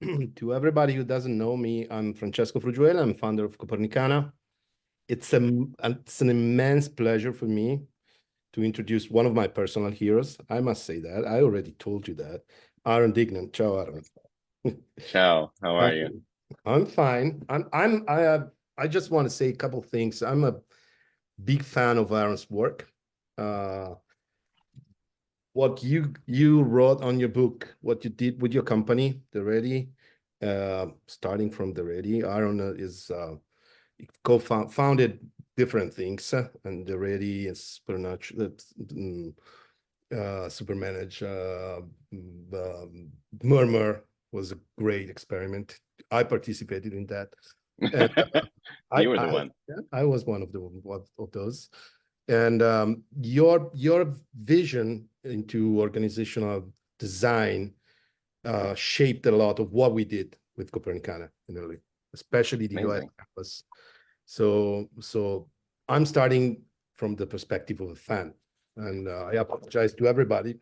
To everybody who doesn't know me, I'm Francesco Frugiuele. I'm founder of Kopernicana. It's an immense pleasure for me to introduce one of my personal heroes. I must say that. I already told you that. Aaron Dignan. Ciao, Aaron. Ciao, how are you? I'm fine. I just want to say a couple things. I'm a big fan of Aaron's work. Uh, what you wrote on your book, what you did with your company, the Ready, starting from the Ready. Aaron is co-founded different things, and the Ready is Supermanage. Murmur was a great experiment. I participated in that. And You were the one. I was one of those. And your vision into organizational design shaped a lot of what we did with Copernicana in Italy, especially the US campus. So I'm starting from the perspective of a fan, and I apologize to everybody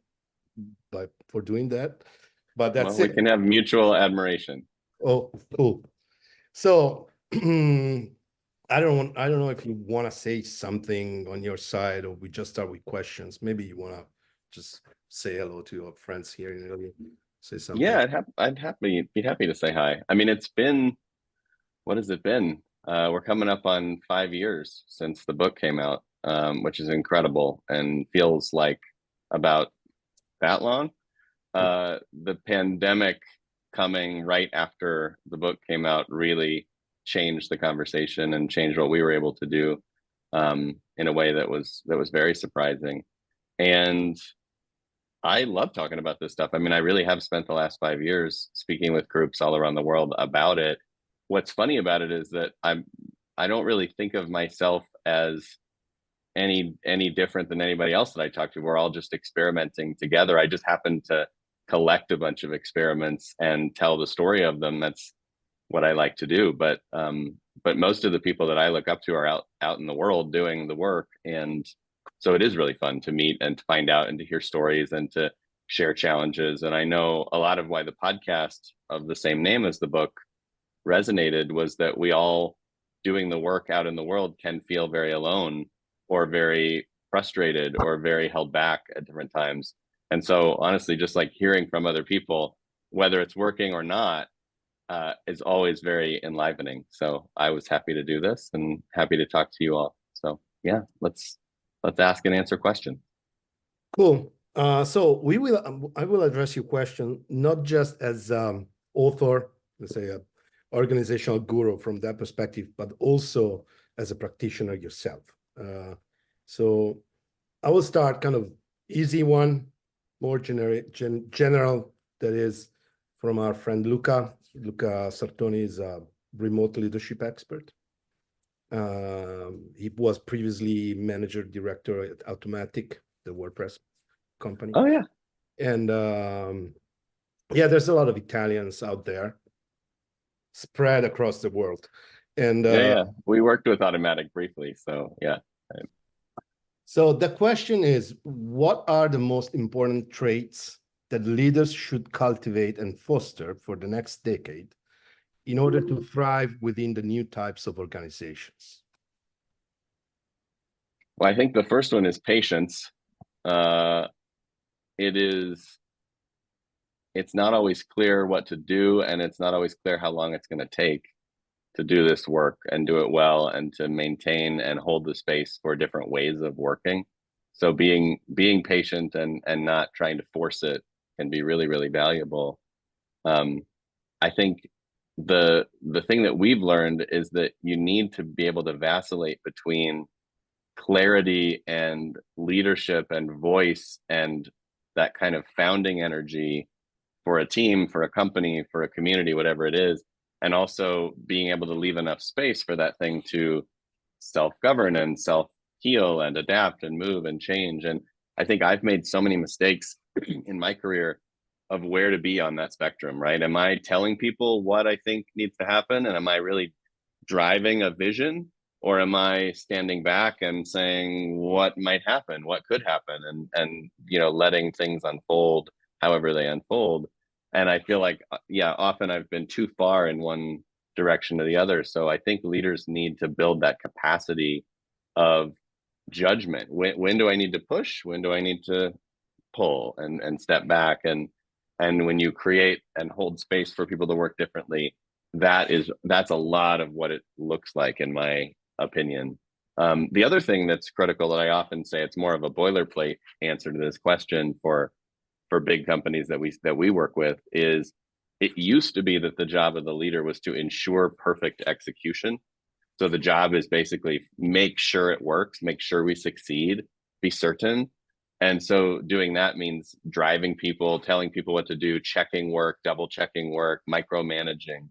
for doing that, but that's well, we can have mutual admiration. Oh, cool. So I don't know if you want to say something on your side, or we just start with questions. Maybe you want to just say hello to your friends here in Italy. Say something. Yeah, be happy to say hi. I mean, it's been, what has it been? We're coming up on 5 years since the book came out, which is incredible and feels like about that long. The pandemic coming right after the book came out really changed the conversation and changed what we were able to do, in a way that was very surprising. And I love talking about this stuff. I mean, I really have spent the last 5 years speaking with groups all around the world about it. What's funny about it is that I don't really think of myself as any different than anybody else that I talk to. We're all just experimenting together. I just happen to collect a bunch of experiments and tell the story of them. That's what I like to do. But most of the people that I look up to are out in the world doing the work. And so it is really fun to meet and to find out and to hear stories and to share challenges. And I know a lot of why the podcast of the same name as the book resonated was that we all doing the work out in the world can feel very alone or very frustrated or very held back at different times. And so honestly, just like hearing from other people, whether it's working or not, is always very enlivening. So I was happy to do this and happy to talk to you all. So yeah, let's ask and answer questions. Cool. So I will address your question not just as author, let's say a organizational guru from that perspective, but also as a practitioner yourself. So I will start kind of easy one, more general, that is from our friend Luca. Luca Sartoni is a remote leadership expert. He was previously manager director at Automatic, the WordPress company. Oh yeah. And yeah, there's a lot of Italians out there spread across the world. And yeah, we worked with Automatic briefly. So yeah. So the question is, what are the most important traits that leaders should cultivate and foster for the next decade in order to thrive within the new types of organizations? Well, I think the first one is patience. It's not always clear what to do, and it's not always clear how long it's going to take to do this work and do it well and to maintain and hold the space for different ways of working. So being patient and not trying to force it can be really, really valuable. I think the thing that we've learned is that you need to be able to vacillate between clarity and leadership and voice and that kind of founding energy for a team, for a company, for a community, whatever it is, and also being able to leave enough space for that thing to self-govern and self-heal and adapt and move and change. And I think I've made so many mistakes in my career of where to be on that spectrum, right? Am I telling people what I think needs to happen? And am I really driving a vision? Or am I standing back and saying what might happen, what could happen, and letting things unfold however they unfold? And I feel like, yeah, often I've been too far in one direction or the other. So I think leaders need to build that capacity of judgment. When do I need to push? When do I need to pull and step back? And when you create and hold space for people to work differently, that's a lot of what it looks like, in my opinion. The other thing that's critical that I often say, it's more of a boilerplate answer to this question for big companies that we work with, is it used to be that the job of the leader was to ensure perfect execution. So the job is basically make sure it works, make sure we succeed, be certain. And so doing that means driving people, telling people what to do, checking work, double checking work, micromanaging.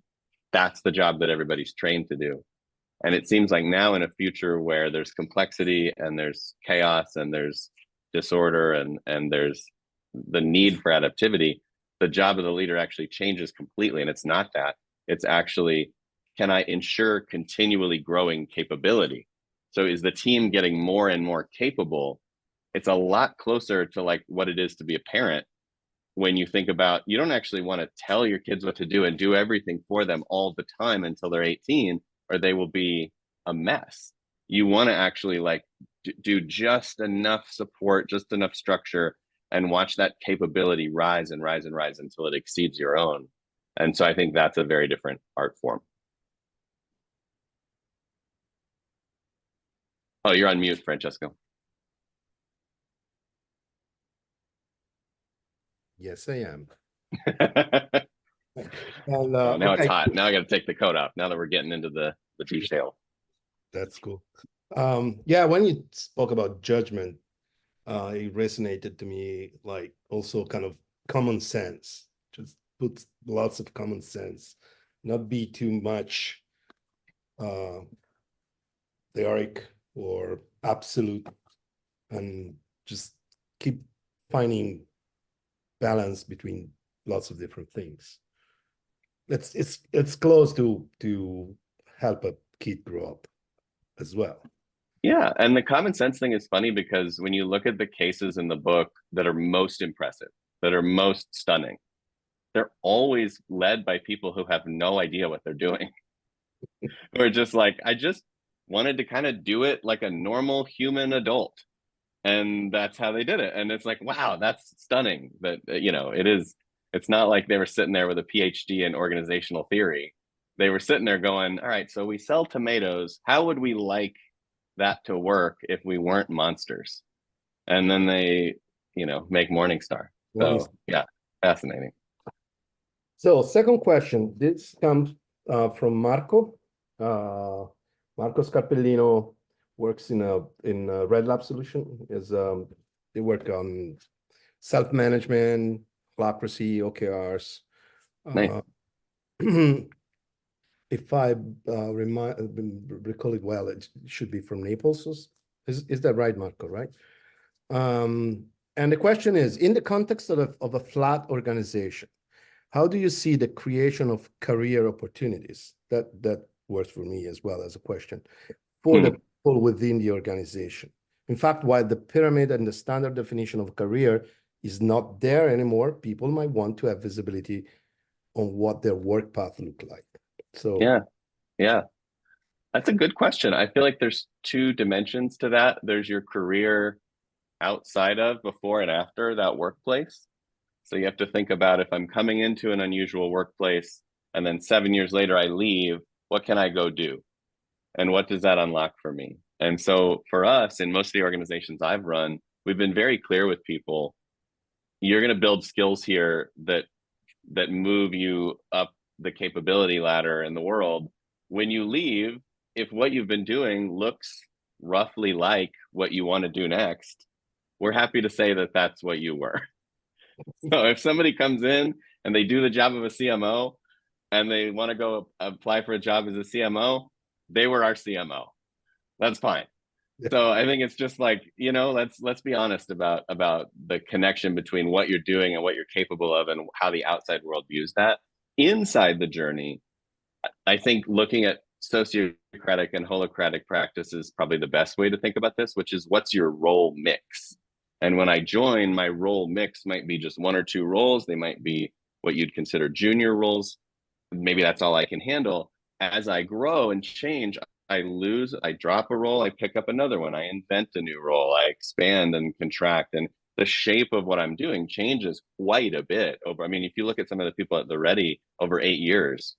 That's the job that everybody's trained to do. And it seems like now, in a future where there's complexity and there's chaos and there's disorder and there's the need for adaptivity, the job of the leader actually changes completely. And it's not that. It's actually, can I ensure continually growing capability? So is the team getting more and more capable? It's a lot closer to like what it is to be a parent, when you think about, you don't actually want to tell your kids what to do and do everything for them all the time until they're 18, or they will be a mess. You want to actually like do just enough support, just enough structure, and watch that capability rise and rise and rise until it exceeds your own. And so I think that's a very different art form. Oh, you're on mute, Francesco. Yes, I am. And, now okay. It's hot. Now I got to take the coat off. Now that we're getting into the detail. That's cool. Yeah, when you spoke about judgment, it resonated to me, like also kind of common sense. Just put lots of common sense, not be too much theoric or absolute, and just keep finding balance between lots of different things. It's close to help a kid grow up as well. Yeah, and the common sense thing is funny, because when you look at the cases in the book that are most impressive, that are most stunning, they're always led by people who have no idea what they're doing. Who are just like, I just wanted to kind of do it like a normal human adult. And that's how they did it. And it's like, wow, that's stunning. That, you know, it's not like they were sitting there with a PhD in organizational theory. They were sitting there going, all right, so we sell tomatoes. How would we like that to work if we weren't monsters? And then they, you know, make Morningstar. So yeah, fascinating. So second question, this comes from Marco. Marco Scarpellino works in a Red Lab solution. They work on self-management, holacracy, OKRs. Nice. If I recall it well, it should be from Naples. Is that right, Marco? Right. And the question is, in the context of a flat organization, how do you see the creation of career opportunities? That works for me as well as a question for the people within the organization. In fact, while the pyramid and the standard definition of career is not there anymore, people might want to have visibility on what their work path look like. So yeah, that's a good question. I feel like there's two dimensions to that. There's your career outside of, before and after that workplace. So you have to think about, if I'm coming into an unusual workplace and then 7 years later I leave, what can I go do? And what does that unlock for me? And so for us, in most of the organizations I've run, we've been very clear with people, you're going to build skills here that move you up the capability ladder in the world. When you leave, if what you've been doing looks roughly like what you want to do next, we're happy to say that that's what you were. So if somebody comes in and they do the job of a CMO and they want to go apply for a job as a CMO, they were our CMO. That's fine. Yeah. So I think it's just like, you know, let's be honest about the connection between what you're doing and what you're capable of and how the outside world views that. Inside the journey, I think looking at sociocratic and holocratic practice is probably the best way to think about this, which is, what's your role mix? And when I join, my role mix might be just one or two roles. They might be what you'd consider junior roles. Maybe that's all I can handle. As I grow and change, I drop a role, I pick up another one, I invent a new role, I expand and contract. And the shape of what I'm doing changes quite a bit over. I mean, if you look at some of the people at the Ready over 8 years,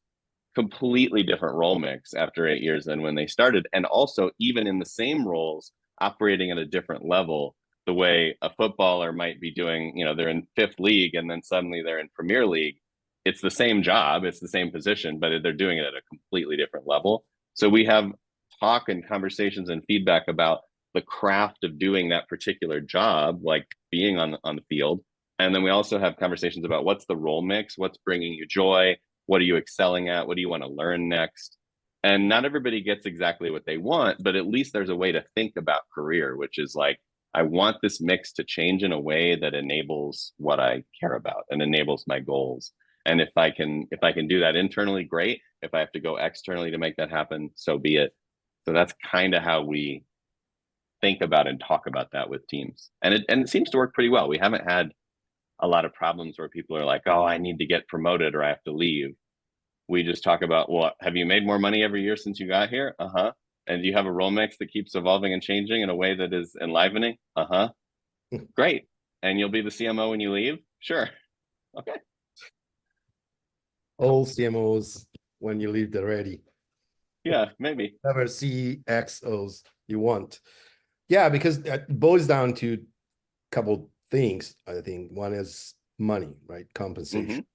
completely different role mix after 8 years than when they started. And also, even in the same roles, operating at a different level, the way a footballer might be doing, they're in fifth league and then suddenly they're in Premier League. It's the same job, it's the same position, but they're doing it at a completely different level. So we have talk and conversations and feedback about the craft of doing that particular job, like being on the field. And then we also have conversations about what's the role mix, what's bringing you joy, what are you excelling at, what do you want to learn next. And not everybody gets exactly what they want, but at least there's a way to think about career, which is like, I want this mix to change in a way that enables what I care about and enables my goals. And if I can do that internally, great. If I have to go externally to make that happen, so be it. So that's kind of how we think about and talk about that with teams. And it seems to work pretty well. We haven't had a lot of problems where people are like, oh, I need to get promoted or I have to leave. We just talk about, well, have you made more money every year since you got here? Uh-huh. And do you have a role mix that keeps evolving and changing in a way that is enlivening? Uh-huh. Great. And you'll be the CMO when you leave? Sure. Okay. All CMOs when you leave the Ready. Yeah, maybe. Never CXOs you want. Yeah, because it boils down to a couple things. I think one is money, right? Compensation.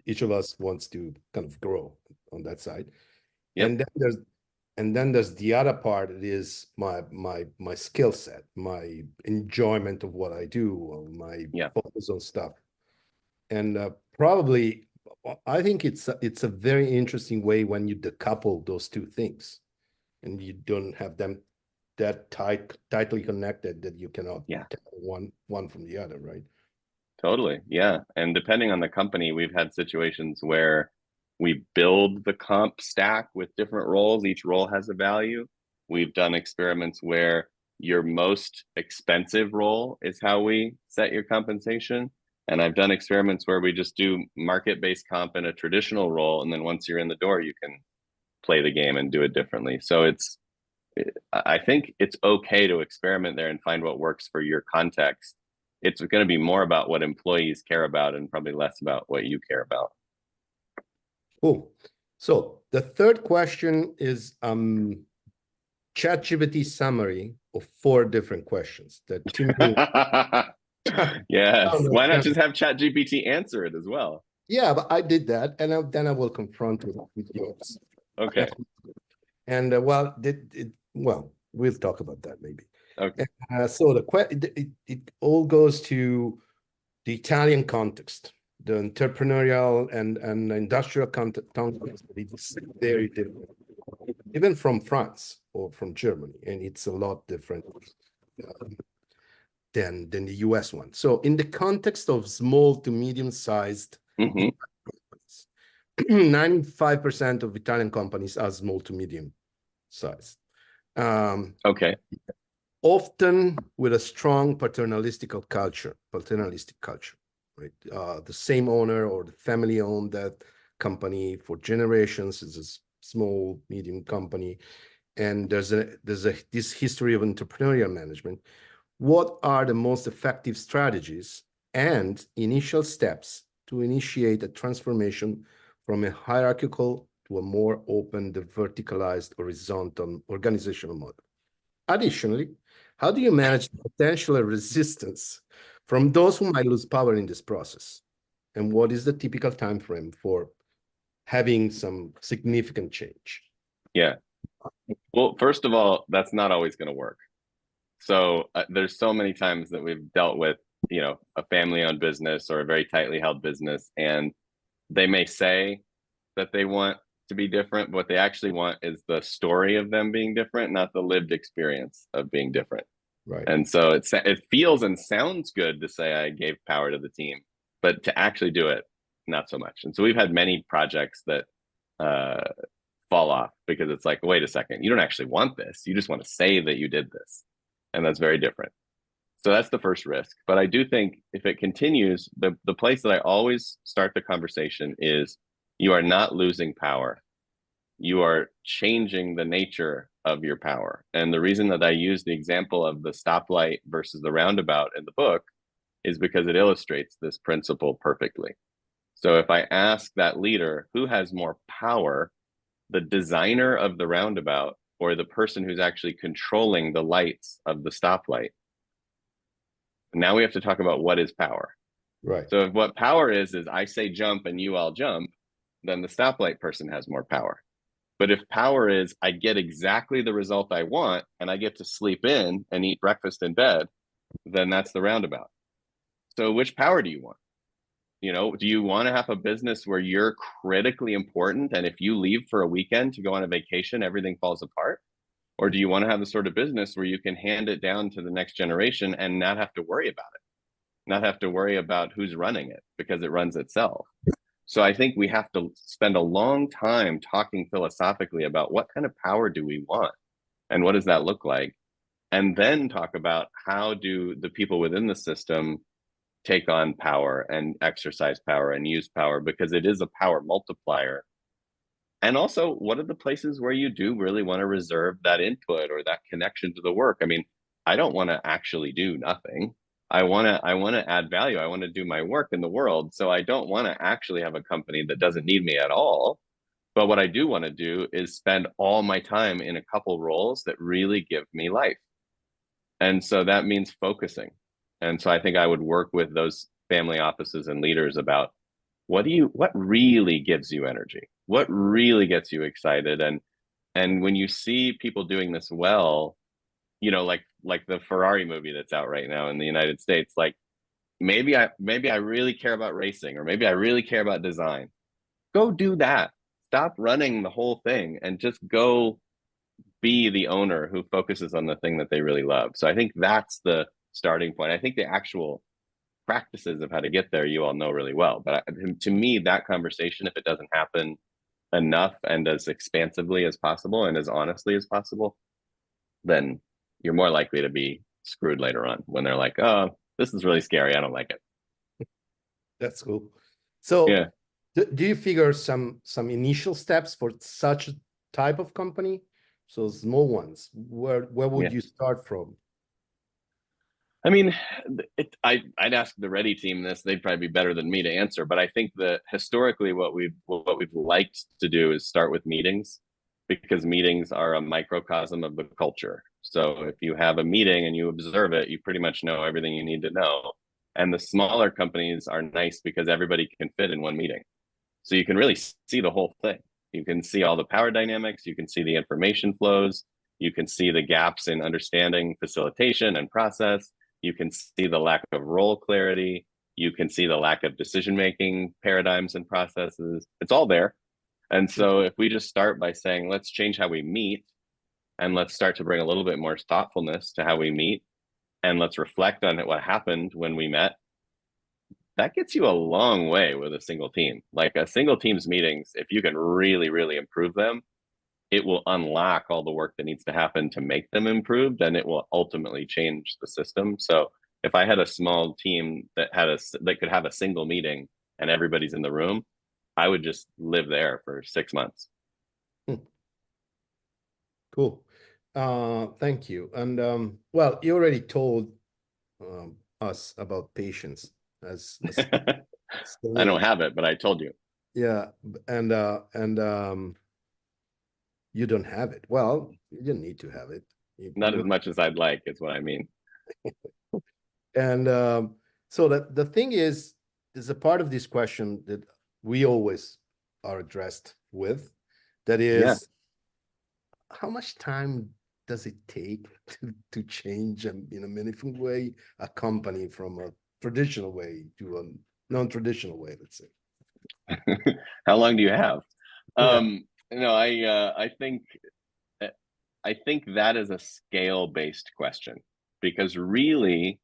Each of us wants to kind of grow on that side. Yep. And then there's the other part. It is my skill set, my enjoyment of what I do, my focus on stuff. And probably I think it's a very interesting way when you decouple those two things and you don't have them that tightly connected that you cannot tell one from the other, right? Totally. Yeah. And depending on the company, we've had situations where we build the comp stack with different roles. Each role has a value. We've done experiments where your most expensive role is how we set your compensation. And I've done experiments where we just do market-based comp in a traditional role. And then once you're in the door, you can play the game and do it differently. So I think it's okay to experiment there and find what works for your context. It's going to be more about what employees care about and probably less about what you care about. Cool. So the third question is ChatGPT summary of 4 different questions that to me yes. Why not just have ChatGPT answer it as well? Yeah, but I did that, and then I will confront it with yours. Okay. And well, we'll talk about that maybe. Okay. So it all goes to the Italian context, the entrepreneurial and industrial context. It's very different, even from France or from Germany, and it's a lot different than the US one. So in the context of small to medium-sized companies, 95% of Italian companies are small to medium size. Okay. Often with a strong paternalistic culture, right? The same owner or the family owned that company for generations. Is a small, medium company, and there's this history of entrepreneurial management. What are the most effective strategies and initial steps to initiate a transformation from a hierarchical to a more open, verticalized, horizontal organizational model? Additionally, how do you manage the potential resistance from those who might lose power in this process? And what is the typical time frame for having some significant change? Yeah. Well, first of all, that's not always going to work. So there's so many times that we've dealt with, a family-owned business or a very tightly held business, and they may say that they want to be different, but what they actually want is the story of them being different, not the lived experience of being different. Right. And so it feels and sounds good to say I gave power to the team, but to actually do it, not so much. And so we've had many projects that fall off because it's like, wait a second, you don't actually want this. You just want to say that you did this. And that's very different. So that's the first risk. But I do think if it continues, the place that I always start the conversation is you are not losing power. You are changing the nature of your power. And the reason that I use the example of the stoplight versus the roundabout in the book is because it illustrates this principle perfectly. So if I ask that leader who has more power, the designer of the roundabout or the person who's actually controlling the lights of the stoplight, now we have to talk about what is power. Right. So if what power is I say jump and you all jump, then the stoplight person has more power. But if power is I get exactly the result I want and I get to sleep in and eat breakfast in bed, then that's the roundabout. So which power do you want? You know, do you want to have a business where you're critically important and if you leave for a weekend to go on a vacation, everything falls apart? Or do you want to have the sort of business where you can hand it down to the next generation and not have to worry about it, not have to worry about who's running it because it runs itself? So I think we have to spend a long time talking philosophically about what kind of power do we want and what does that look like? And then talk about how do the people within the system take on power and exercise power and use power, because it is a power multiplier. And also, what are the places where you do really want to reserve that input or that connection to the work? I mean, I don't want to actually do nothing. I want to add value. I want to do my work in the world. So I don't want to actually have a company that doesn't need me at all. But what I do want to do is spend all my time in a couple roles that really give me life. And so that means focusing. And so I think I would work with those family offices and leaders about what really gives you energy? What really gets you excited? And when you see people doing this well, you know, like the Ferrari movie that's out right now in the United States, like maybe I really care about racing, or maybe I really care about design. Go do that. Stop running the whole thing and just go be the owner who focuses on the thing that they really love. So I think that's the starting point. I think the actual practices of how to get there you all know really well, but to me that conversation, if it doesn't happen enough and as expansively as possible and as honestly as possible, then you're more likely to be screwed later on when they're like, oh, this is really scary, I don't like it. That's cool. So Yeah. do you figure some initial steps for such a type of company? So small ones, where would Yeah. you start from? I mean, I'd ask the Ready team this; they'd probably be better than me to answer. But I think that historically, what we've liked to do is start with meetings, because meetings are a microcosm of the culture. So if you have a meeting and you observe it, you pretty much know everything you need to know. And the smaller companies are nice because everybody can fit in one meeting, so you can really see the whole thing. You can see all the power dynamics. You can see the information flows. You can see the gaps in understanding facilitation and process. You can see the lack of role clarity. You can see the lack of decision-making paradigms and processes. It's all there. And so if we just start by saying, let's change how we meet, and let's start to bring a little bit more thoughtfulness to how we meet, and let's reflect on what happened when we met, that gets you a long way with a single team. Like a single team's meetings, if you can really, really improve them, it will unlock all the work that needs to happen to make them improved, and it will ultimately change the system. So if I had a small team that could have a single meeting and everybody's in the room, I would just live there for 6 months. Cool. Thank you. And well, you already told us about patience as I don't have it, but I told you. Yeah, and you don't have it. Well, you didn't need to have it. Not as much as I'd like, is what I mean. And so the thing is, there's a part of this question that we always are addressed with, that is, how much time does it take to change in a meaningful way a company from a traditional way to a non-traditional way, let's say? How long do you have? Yeah. No, I think that is a scale-based question, because really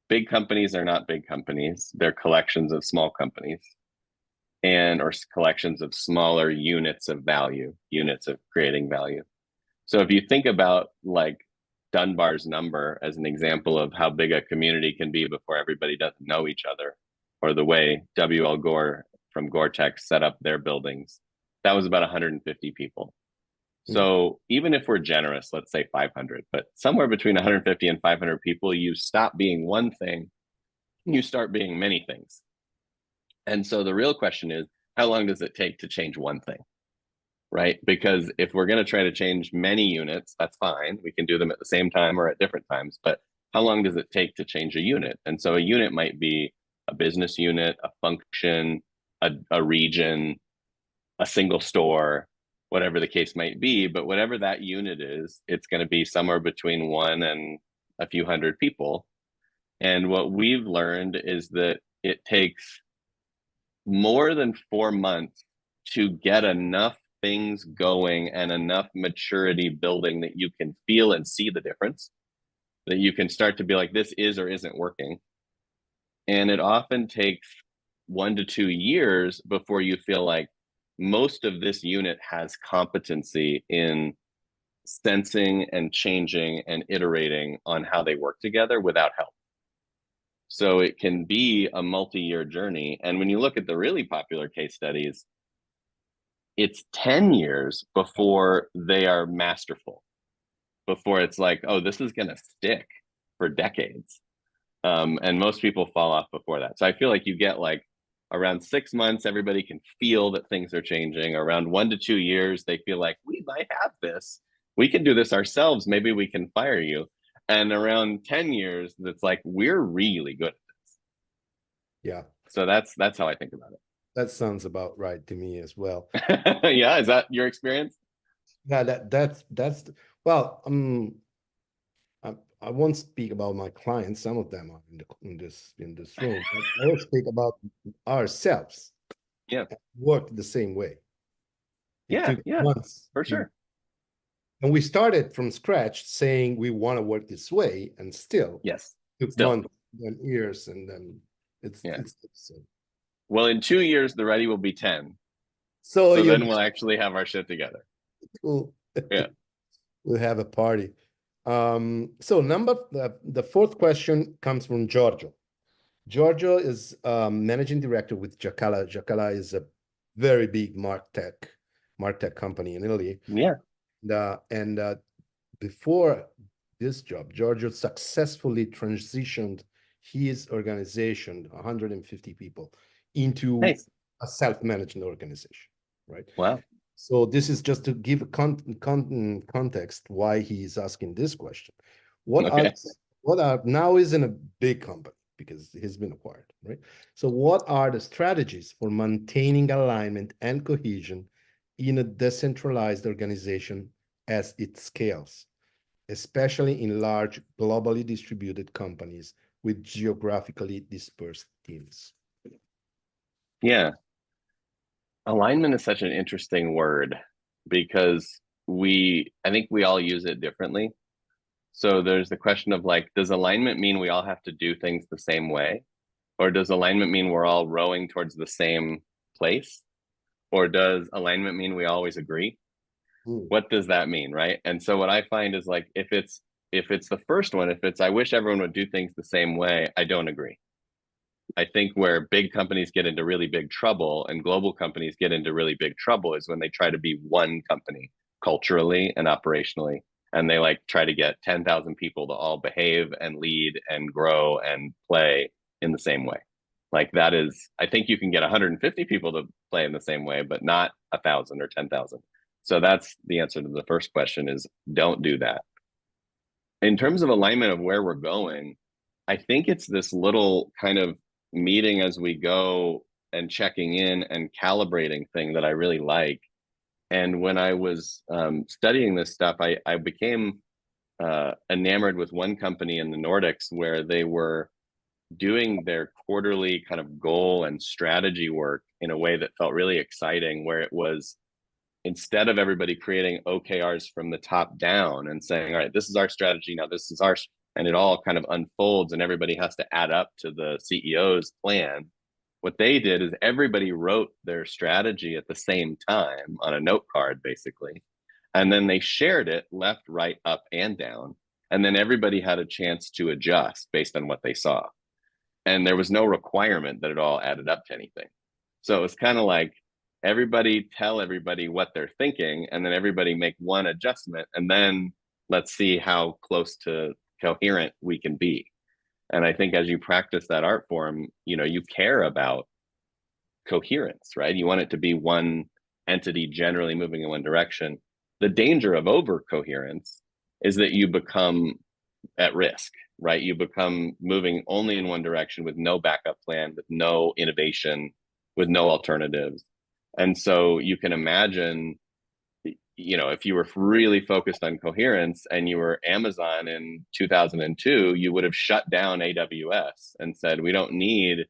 big companies are not big companies. They're collections of small companies, or collections of smaller units of value, units of creating value. So if you think about like Dunbar's number as an example of how big a community can be before everybody doesn't know each other, or the way W.L. Gore from Gore-Tex set up their buildings. That was about 150 people. So even if we're generous, let's say 500, but somewhere between 150 and 500 people, you stop being one thing, you start being many things. And so the real question is, how long does it take to change one thing? Right? Because if we're going to try to change many units, that's fine. We can do them at the same time or at different times. But how long does it take to change a unit? And so a unit might be a business unit, a function, a region, a single store, whatever the case might be. But whatever that unit is, it's going to be somewhere between 1 and a few hundred people. And what we've learned is that it takes more than 4 months to get enough things going and enough maturity building that you can feel and see the difference, that you can start to be like, this is or isn't working. And it often takes 1 to 2 years before you feel like most of this unit has competency in sensing and changing and iterating on how they work together without help. So it can be a multi-year journey. And when you look at the really popular case studies, it's 10 years before they are masterful, before it's like, oh, this is going to stick for decades. And most people fall off before that. So I feel like you get like around 6 months, everybody can feel that things are changing. Around 1 to 2 years, they feel like we might have this. We can do this ourselves. Maybe we can fire you. And around 10 years, it's like, we're really good at this. Yeah. So that's how I think about it. That sounds about right to me as well. Yeah, is that your experience? Yeah, that's well, I won't speak about my clients. Some of them are in this room. I will speak about ourselves. Yeah. Work the same way. It Yeah, took months for sure. And we started from scratch saying we want to work this way, and still took months and years, and then it's well, in 2 years, the ready will be 10. So then we'll actually have our shit together. Cool. Yeah. We'll have a party. So the fourth question comes from Giorgio. Giorgio is managing director with Giacala. Giacala is a very big MarTech company in Italy. Yeah. And before this job, Giorgio successfully transitioned his organization, 150 people, into a self-managed organization, right? Wow. So this is just to give a context why he's asking this question. What are now is in a big company because he's been acquired, right? So what are the strategies for maintaining alignment and cohesion in a decentralized organization as it scales, especially in large, globally distributed companies with geographically dispersed teams? Yeah. Alignment is such an interesting word because I think we all use it differently. So there's the question of like, does alignment mean we all have to do things the same way? Or does alignment mean we're all rowing towards the same place? Or does alignment mean we always agree? What does that mean, right? And so what I find is like, if it's the first one, if it's I wish everyone would do things the same way, I don't agree. I think where big companies get into really big trouble and global companies get into really big trouble is when they try to be one company culturally and operationally. And they like try to get 10,000 people to all behave and lead and grow and play in the same way. Like that is, I think you can get 150 people to play in the same way, but not 1,000 or 10,000. So that's the answer to the first question is don't do that. In terms of alignment of where we're going, I think it's this little kind of meeting as we go and checking in and calibrating thing that I really like. And when I was studying this stuff, I became enamored with one company in the Nordics where they were doing their quarterly kind of goal and strategy work in a way that felt really exciting, where it was instead of everybody creating OKRs from the top down and saying, all right, this is our strategy, now this is our, and it all kind of unfolds and everybody has to add up to the CEO's plan. What they did is everybody wrote their strategy at the same time on a note card, basically. And then they shared it left, right, up, and down. And then everybody had a chance to adjust based on what they saw. And there was no requirement that it all added up to anything. So it's kind of like everybody tell everybody what they're thinking, and then everybody make one adjustment, and then let's see how close to coherent we can be. And I think as you practice that art form, you care about coherence, right? You want it to be one entity generally moving in one direction. The danger of over coherence is that you become at risk, right? You become moving only in one direction with no backup plan, with no innovation, with no alternatives. And so you can imagine, if you were really focused on coherence and you were Amazon in 2002, you would have shut down AWS and said, we don't need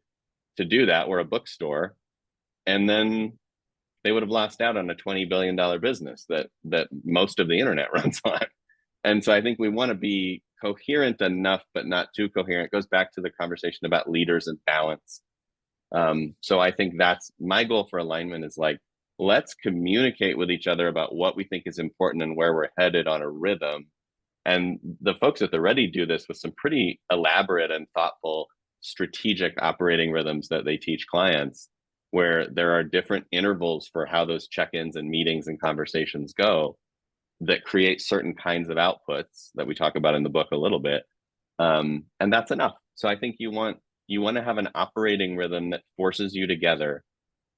to do that. We're a bookstore. And then they would have lost out on a $20 billion business that most of the internet runs on. And so I think we want to be coherent enough, but not too coherent. It goes back to the conversation about leaders and balance. So I think that's my goal for alignment, is like, let's communicate with each other about what we think is important and where we're headed on a rhythm. And the folks at the Ready do this with some pretty elaborate and thoughtful strategic operating rhythms that they teach clients, where there are different intervals for how those check-ins and meetings and conversations go that create certain kinds of outputs that we talk about in the book a little bit. And that's enough. So I think you want to have an operating rhythm that forces you together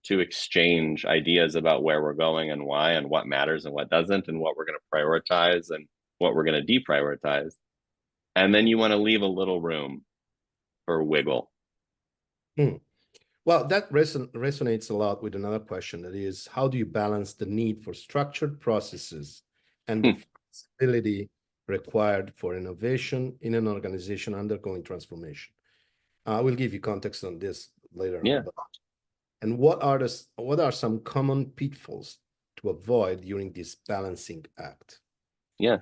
to exchange ideas about where we're going and why, and what matters and what doesn't, and what we're going to prioritize and what we're going to deprioritize. And then you want to leave a little room for wiggle. Well, that resonates a lot with another question, that is, how do you balance the need for structured processes and the flexibility required for innovation in an organization undergoing transformation? I will give you context on this later on. And what are some common pitfalls to avoid during this balancing act? Yeah.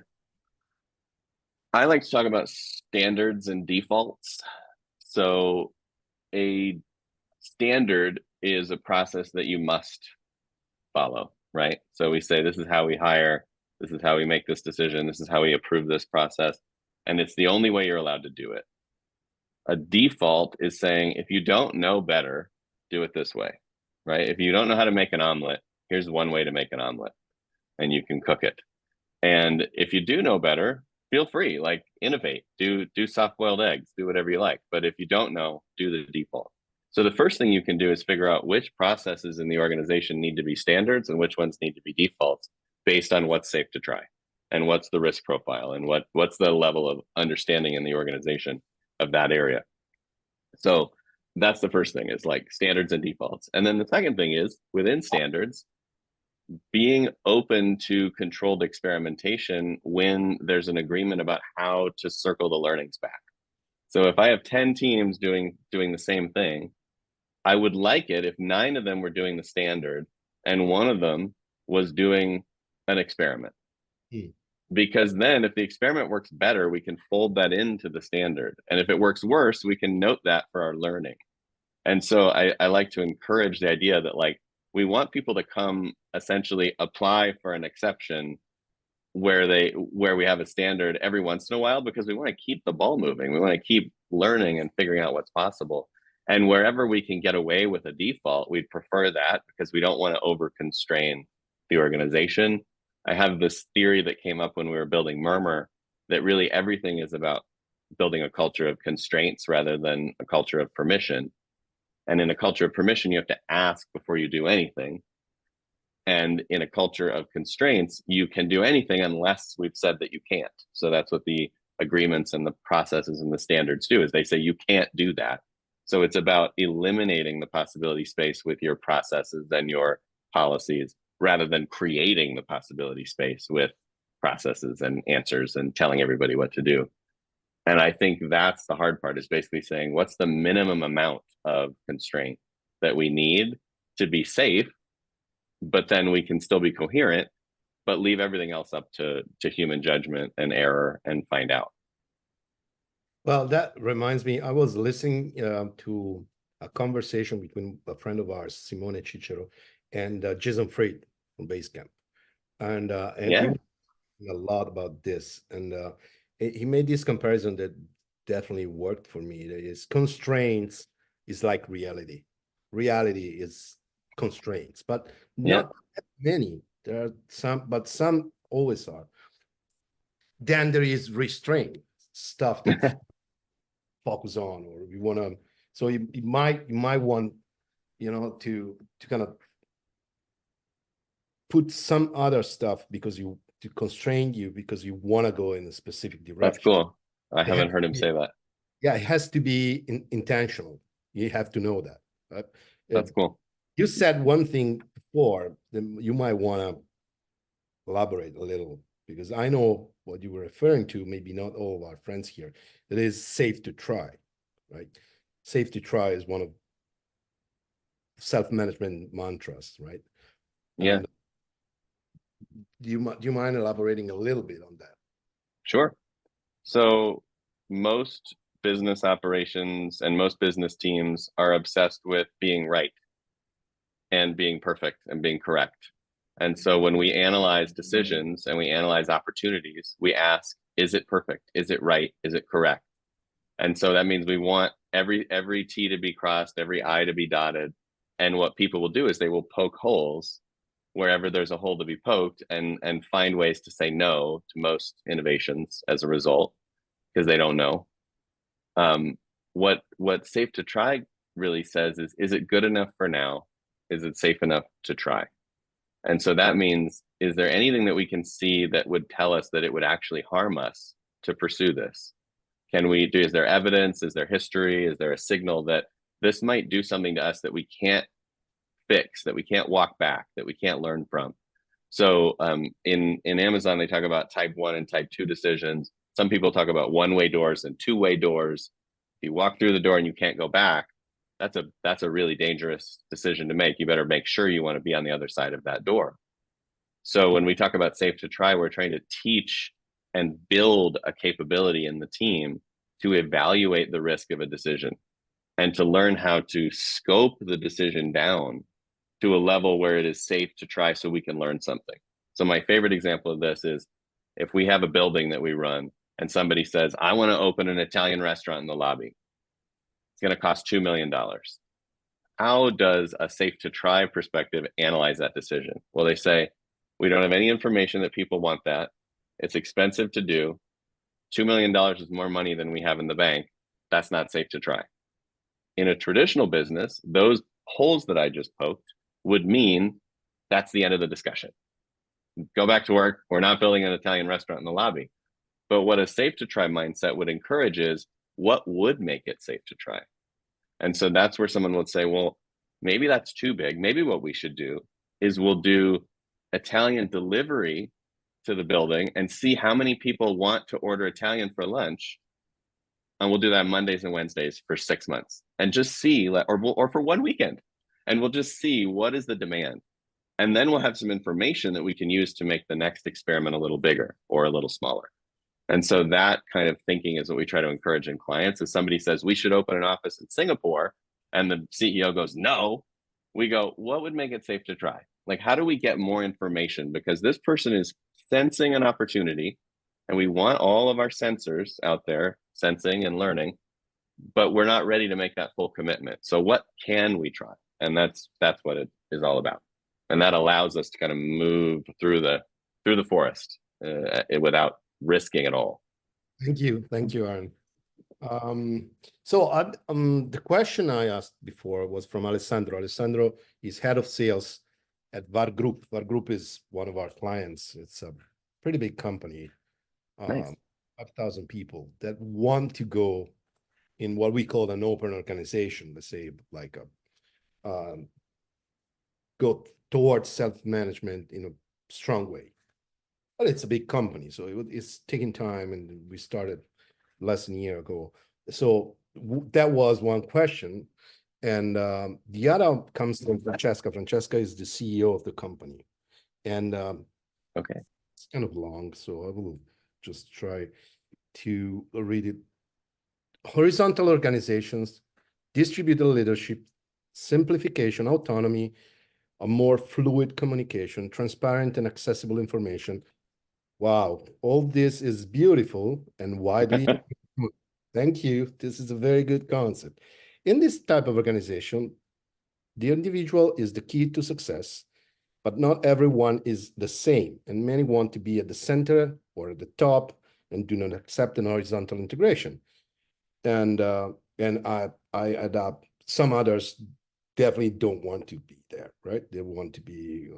I like to talk about standards and defaults. So a standard is a process that you must follow, right? So we say, this is how we hire, this is how we make this decision, this is how we approve this process, and it's the only way you're allowed to do it. A default is saying, if you don't know better, do it this way, right? If you don't know how to make an omelet, here's one way to make an omelet, and you can cook it. And if you do know better, feel free, like, innovate, do soft-boiled eggs, do whatever you like. But if you don't know, do the default. So the first thing you can do is figure out which processes in the organization need to be standards and which ones need to be defaults, based on what's safe to try and what's the risk profile and what's the level of understanding in the organization of that area. So that's the first thing, is like standards and defaults. And then the second thing is, within standards, being open to controlled experimentation when there's an agreement about how to circle the learnings back. So if I have 10 teams doing the same thing, I would like it if 9 of them were doing the standard and 1 of them was doing an experiment. Because then if the experiment works better, we can fold that into the standard. And if it works worse, we can note that for our learning. And so I like to encourage the idea that, like, we want people to come essentially apply for an exception where we have a standard every once in a while, because we want to keep the ball moving. We want to keep learning and figuring out what's possible. And wherever we can get away with a default, we'd prefer that, because we don't want to over constrain the organization. I have this theory that came up when we were building Murmur, that really everything is about building a culture of constraints rather than a culture of permission. And in a culture of permission, you have to ask before you do anything. And in a culture of constraints, you can do anything unless we've said that you can't. So that's what the agreements and the processes and the standards do, is they say you can't do that. So it's about eliminating the possibility space with your processes and your policies, rather than creating the possibility space with processes and answers and telling everybody what to do. And I think that's the hard part, is basically saying, what's the minimum amount of constraint that we need to be safe, but then we can still be coherent, but leave everything else up to human judgment and error and find out. Well, that reminds me, I was listening to a conversation between a friend of ours, Simone Cicero, and Jason Fried from Basecamp. And he was talking a lot about this. And he made this comparison that definitely worked for me. That is, constraints is like reality. Reality is constraints, but Yeah, not that many. There are some, but some always are. Then there is restraint, stuff that focus on, or we want to. So you might want, to kind of put some other stuff because to constrain you because you want to go in a specific that's direction. cool. I It has haven't heard to him be, say that. yeah, it has to be intentional. You have to know that. Right? That's cool. You said one thing before, then you might want to elaborate a little because I know what you were referring to. Maybe not all of our friends here. It is safe to try, right? Safe to try is one of self-management mantras, right? Yeah, And do you mind elaborating a little bit on that? sure. So most business operations and most business teams are obsessed with being right and being perfect and being correct. And so when we analyze decisions and we analyze opportunities, we ask, is it perfect? Is it right? Is it correct? And so that means we want every T to be crossed, every I to be dotted. And what people will do is they will poke holes wherever there's a hole to be poked and find ways to say no to most innovations as a result because they don't know. What safe to try really says is it good enough for now? Is it safe enough to try? And so that means, is there anything that we can see that would tell us that it would actually harm us to pursue this? Is there evidence? Is there history? Is there a signal that this might do something to us that we can't fix, that we can't walk back, that we can't learn from? So in Amazon, they talk about type 1 and type 2 decisions. Some people talk about one-way doors and two-way doors. If you walk through the door and you can't go back, that's a really dangerous decision to make. You better make sure you want to be on the other side of that door. So when we talk about safe to try, we're trying to teach and build a capability in the team to evaluate the risk of a decision and to learn how to scope the decision down to a level where it is safe to try so we can learn something. So my favorite example of this is if we have a building that we run and somebody says, I want to open an Italian restaurant in the lobby. It's going to cost $2 million. How does a safe to try perspective analyze that decision? Well, they say, we don't have any information that people want that. It's expensive to do. $2 million is more money than we have in the bank. That's not safe to try. In a traditional business, those holes that I just poked would mean that's the end of the discussion. Go back to work. We're not building an Italian restaurant in the lobby. But what a safe to try mindset would encourage is what would make it safe to try? And so that's where someone would say, well, maybe that's too big. Maybe what we should do is we'll do Italian delivery to the building and see how many people want to order Italian for lunch. And we'll do that Mondays and Wednesdays for 6 months and just see, or for one weekend. And we'll just see what is the demand. And then we'll have some information that we can use to make the next experiment a little bigger or a little smaller. And so that kind of thinking is what we try to encourage in clients. If somebody says we should open an office in Singapore and the CEO goes, no, we go, what would make it safe to try? Like, how do we get more information? Because this person is sensing an opportunity and we want all of our sensors out there sensing and learning, but we're not ready to make that full commitment. So what can we try? And that's what it is all about. And that allows us to kind of move through the forest without risking it all. Thank you, Aaron. The question I asked before was from Alessandro. Alessandro is head of sales at VAR Group. VAR Group is one of our clients. It's a pretty big company, Nice. 5,000 people that want to go in what we call an open organization. Let's say like go towards self-management in a strong way. But it's a big company, so it's taking time, and we started less than a year ago. So that was one question. And the other comes from Francesca. Francesca is the CEO of the company. And Okay. it's kind of long, so I will just try to read it. Horizontal organizations, distributed leadership, simplification, autonomy, a more fluid communication, transparent and accessible information, Wow, all this is beautiful and widely. Thank you. This is a very good concept. In this type of organization, the individual is the key to success, but not everyone is the same, and many want to be at the center or at the top and do not accept an horizontal integration. And I adapt. Some others definitely don't want to be there, right? They want to be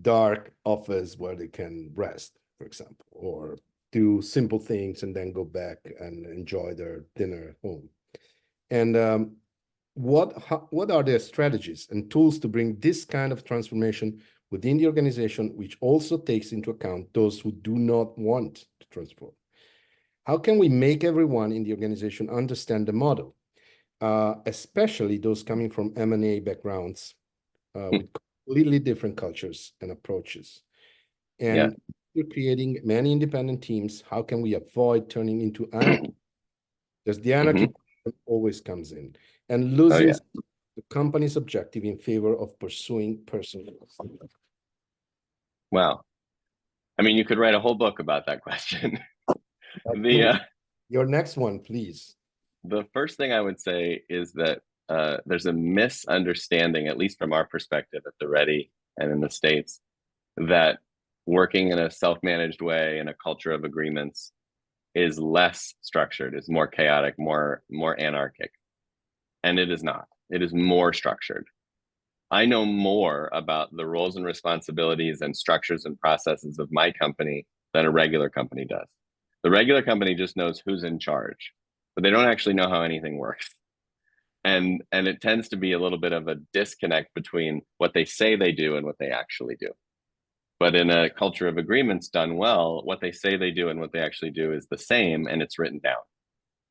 dark office where they can rest, for example, or do simple things and then go back and enjoy their dinner at home. And what are their strategies and tools to bring this kind of transformation within the organization, which also takes into account those who do not want to transform? How can we make everyone in the organization understand the model, especially those coming from M&A backgrounds with completely different cultures and approaches? Yeah. And we're creating many independent teams. How can we avoid turning into anarchy? Because the anarchy always comes in and Oh losing yeah. the company's objective in favor of pursuing personal. Wow. I mean, you could write a whole book about that question. The Your next one, please. the first thing I would say is that there's a misunderstanding, at least from our perspective at the Ready and in the States, that working in a self-managed way in a culture of agreements is less structured, is more chaotic, more anarchic. And it is not. It is more structured. I know more about the roles and responsibilities and structures and processes of my company than a regular company does. The regular company just knows who's in charge, but they don't actually know how anything works. And it tends to be a little bit of a disconnect between what they say they do and what they actually do. But in a culture of agreements done well, what they say they do and what they actually do is the same, and it's written down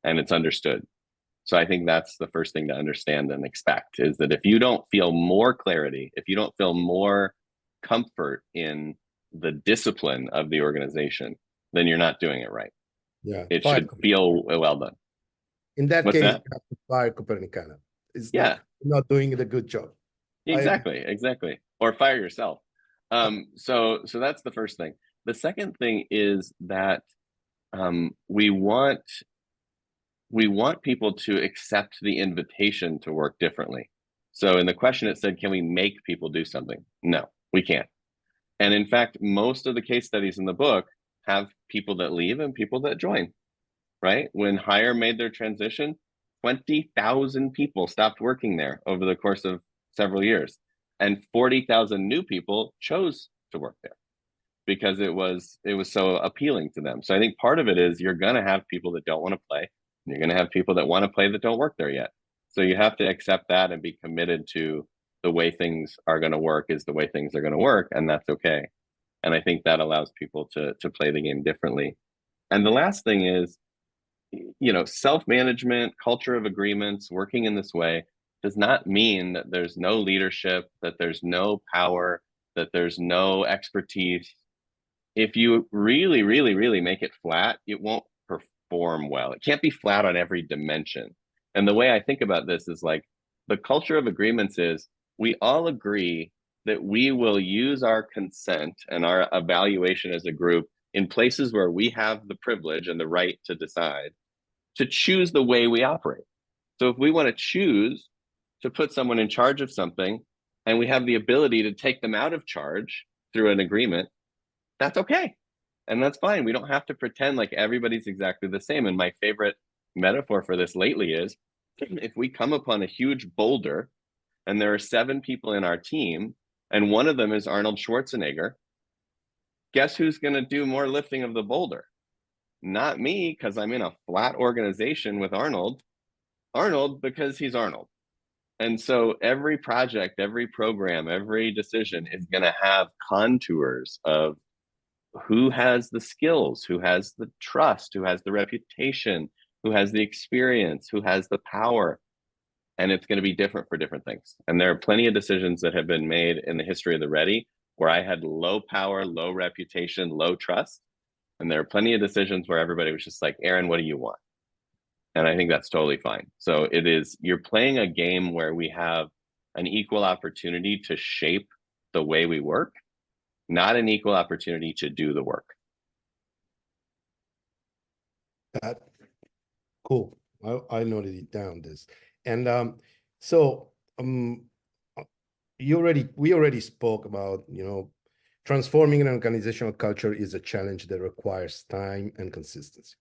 and it's understood. So I think that's the first thing to understand and expect, is that if you don't feel more clarity, if you don't feel more comfort in the discipline of the organization, then you're not doing it right. Yeah, It fire. should feel well done. In that What's case, that? you have to fire Kopernicana. It's Yeah, not doing a good job. exactly. Or fire yourself. So that's the first thing. The second thing is that we want people to accept the invitation to work differently. So in the question, it said, can we make people do something? No, we can't. And in fact, most of the case studies in the book have people that leave and people that join, right? When Hire made their transition, 20,000 people stopped working there over the course of several years. And 40,000 new people chose to work there because it was so appealing to them. So I think part of it is you're going to have people that don't want to play. You're going to have people that want to play that don't work there yet. So you have to accept that and be committed to the way things are going to work is the way things are going to work, and that's okay. And I think that allows people to play the game differently. And the last thing is, self-management, culture of agreements, working in this way does not mean that there's no leadership, that there's no power, that there's no expertise. If you really, really, really make it flat, it won't perform well. It can't be flat on every dimension. And the way I think about this is like the culture of agreements is we all agree that we will use our consent and our evaluation as a group in places where we have the privilege and the right to decide to choose the way we operate. So if we want to choose to put someone in charge of something and we have the ability to take them out of charge through an agreement, that's okay. And that's fine. We don't have to pretend like everybody's exactly the same. And my favorite metaphor for this lately is if we come upon a huge boulder and there are 7 people in our team and one of them is Arnold Schwarzenegger, guess who's going to do more lifting of the boulder? Not me, because I'm in a flat organization with Arnold. Arnold, because he's Arnold. And so every project, every program, every decision is going to have contours of who has the skills, who has the trust, who has the reputation, who has the experience, who has the power. And it's going to be different for different things. And there are plenty of decisions that have been made in the history of the Ready where I had low power, low reputation, low trust. And there are plenty of decisions where everybody was just like, Aaron, what do you want? And I think that's totally fine. So you're playing a game where we have an equal opportunity to shape the way we work, not an equal opportunity to do the work. Cool. I noted it down this. And so we already spoke about, transforming an organizational culture is a challenge that requires time and consistency.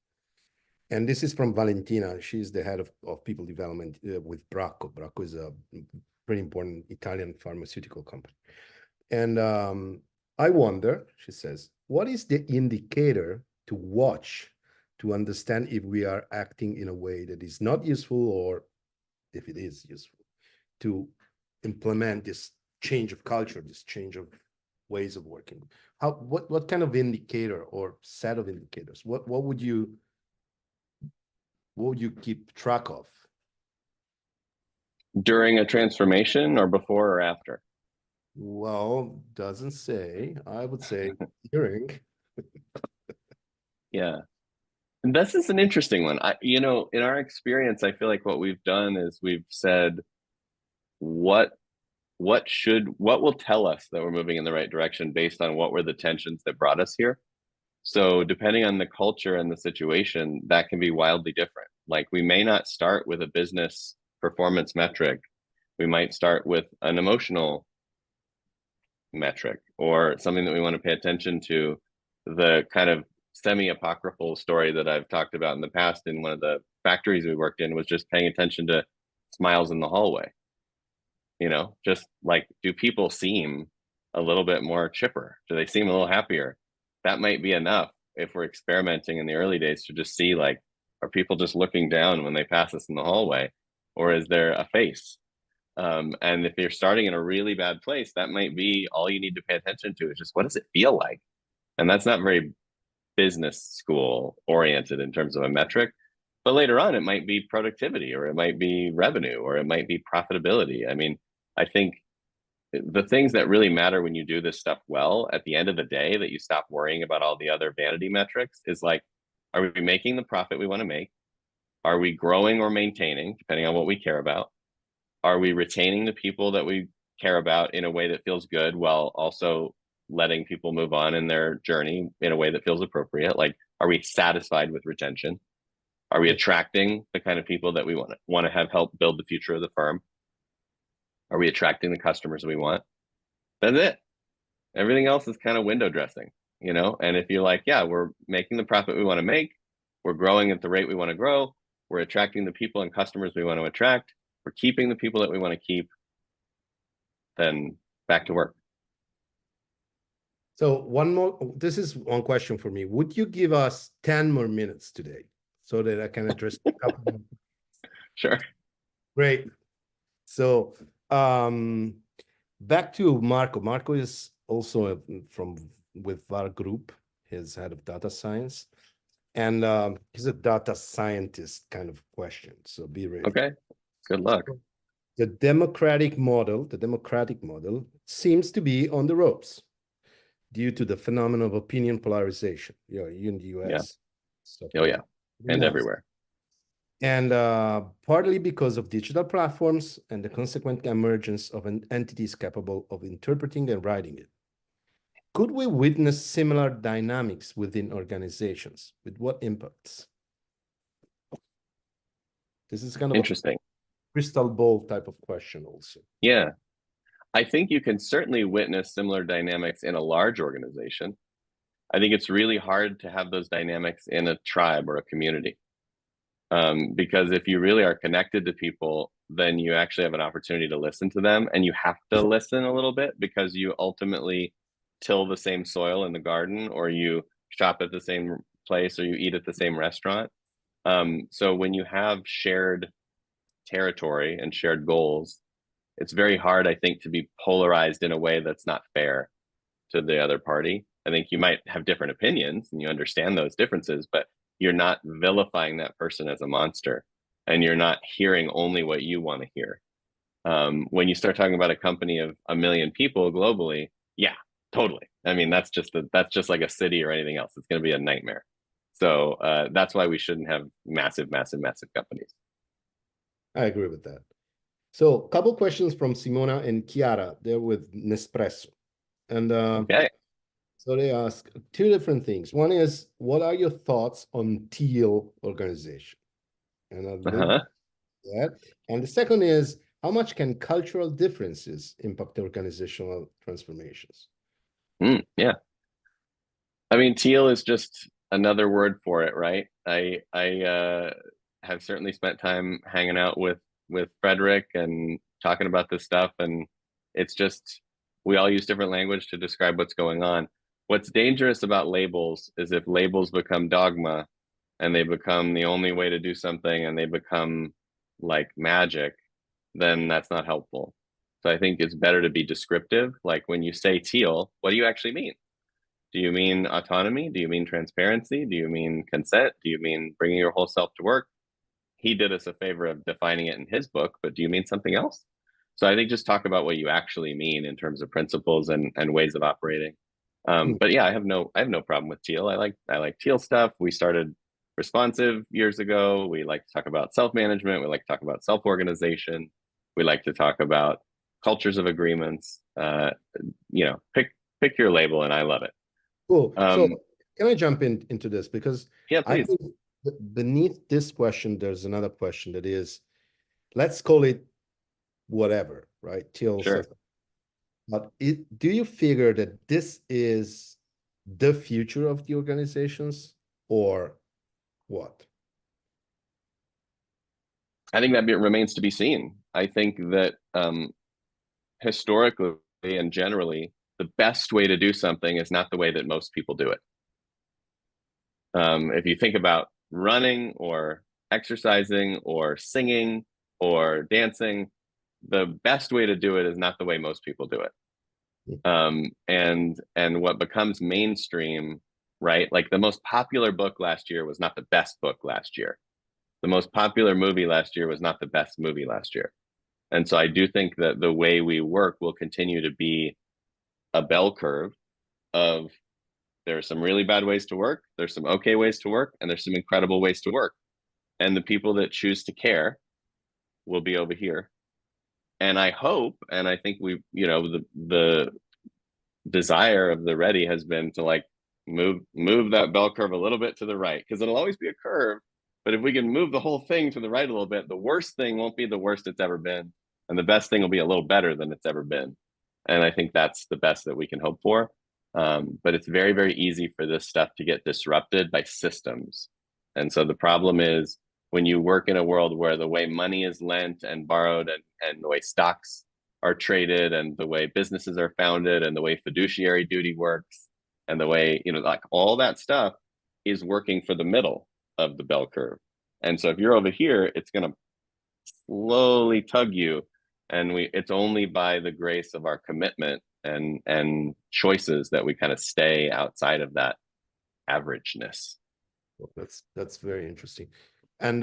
And this is from Valentina. She's the head of people development with Bracco. Bracco is a pretty important Italian pharmaceutical company. And I wonder, she says, what is the indicator to watch to understand if we are acting in a way that is not useful, or if it is useful, to implement this change of culture, this change of ways of working? What kind of indicator or set of indicators? What would you keep track of? During a transformation, or before or after? Well, doesn't say. I would say during. Yeah. And this is an interesting one. In our experience, I feel like what we've done is we've said, what will tell us that we're moving in the right direction based on what were the tensions that brought us here. So depending on the culture and the situation, that can be wildly different. Like, we may not start with a business performance metric. We might start with an emotional metric, or something that we want to pay attention to. The kind of semi-apocryphal story that I've talked about in the past in one of the factories we worked in was just paying attention to smiles in the hallway. Just like, do people seem a little bit more chipper? Do they seem a little happier? That might be enough if we're experimenting in the early days to just see, like, are people just looking down when they pass us in the hallway, or is there a face? And if you're starting in a really bad place, that might be all you need to pay attention to, is just, what does it feel like? And that's not very business school oriented in terms of a metric. But later on, it might be productivity, or it might be revenue, or it might be profitability. I mean, I think the things that really matter when you do this stuff well, at the end of the day, that you stop worrying about all the other vanity metrics, is like, are we making the profit we want to make? Are we growing or maintaining, depending on what we care about? Are we retaining the people that we care about in a way that feels good, while also letting people move on in their journey in a way that feels appropriate? Like, are we satisfied with retention? Are we attracting the kind of people that we want to have help build the future of the firm? Are we attracting the customers we want? That's it. Everything else is kind of window dressing, And if you're like, yeah, we're making the profit we want to make, we're growing at the rate we want to grow, we're attracting the people and customers we want to attract, we're keeping the people that we want to keep, then back to work. So this is one question for me. Would you give us 10 more minutes today so that I can address a couple more? Sure. Great. So back to Marco. Marco is also with our group. He's head of data science. And he's a data scientist kind of question. So be ready. Okay. Good luck. So, the democratic model seems to be on the ropes due to the phenomenon of opinion polarization. In the US. Yeah. Oh, yeah. And everywhere. And partly because of digital platforms and the consequent emergence of entities capable of interpreting and writing it. Could we witness similar dynamics within organizations? With what impacts? This is kind of interesting. Crystal ball type of question also. Yeah. I think you can certainly witness similar dynamics in a large organization. I think it's really hard to have those dynamics in a tribe or a community. Because if you really are connected to people, then you actually have an opportunity to listen to them, and you have to listen a little bit because you ultimately till the same soil in the garden, or you shop at the same place, or you eat at the same restaurant. So when you have shared territory and shared goals, it's very hard, I think, to be polarized in a way that's not fair to the other party. I think you might have different opinions and you understand those differences, but you're not vilifying that person as a monster, and you're not hearing only what you want to hear. When you start talking about a company of 1 million people globally, yeah, totally. I mean, that's just like a city or anything else. It's going to be a nightmare. So that's why we shouldn't have massive companies. I agree with that. So, a couple questions from Simona and Chiara. They're with Nespresso. And okay. So they ask two different things. One is, what are your thoughts on teal organization? And I'll link Uh-huh. that. And the second is, how much can cultural differences impact organizational transformations? Yeah. I mean, teal is just another word for it, right? I have certainly spent time hanging out with Frederick and talking about this stuff, and it's just we all use different language to describe what's going on. What's dangerous about labels is if labels become dogma and they become the only way to do something and they become like magic, then that's not helpful. So I think it's better to be descriptive. Like when you say teal, what do you actually mean? Do you mean autonomy? Do you mean transparency? Do you mean consent? Do you mean bringing your whole self to work? He did us a favor of defining it in his book, but do you mean something else? So I think just talk about what you actually mean in terms of principles and ways of operating. Hmm. But yeah, I have no problem with teal. I like teal stuff. We started responsive years ago. We like to talk about self-management. We like to talk about self-organization. We like to talk about cultures of agreements. Pick your label, and I love it. Cool. So Um, can I jump into this? Because yeah, I please. think beneath this question, there's another question that is, let's call it whatever, right? Teal Sure. stuff. But do you figure that this is the future of the organizations or what? I think that remains to be seen. I think that historically and generally, the best way to do something is not the way that most people do it. If you think about running or exercising or singing or dancing, the best way to do it is not the way most people do it. And what becomes mainstream, right? Like the most popular book last year was not the best book last year. The most popular movie last year was not the best movie last year. And so I do think that the way we work will continue to be a bell curve of there are some really bad ways to work, there's some okay ways to work, and there's some incredible ways to work. And the people that choose to care will be over here. And I hope, and I think the desire of the ready has been to like move that bell curve a little bit to the right, because it'll always be a curve. But if we can move the whole thing to the right a little bit, the worst thing won't be the worst it's ever been, and the best thing will be a little better than it's ever been. And I think that's the best that we can hope for. But it's very, very easy for this stuff to get disrupted by systems. And so the problem is when you work in a world where the way money is lent and borrowed, and the way stocks are traded, and the way businesses are founded, and the way fiduciary duty works, and the way, like all that stuff is working for the middle of the bell curve. And so if you're over here, it's going to slowly tug you. And it's only by the grace of our commitment and choices that we kind of stay outside of that averageness. Well, that's very interesting. And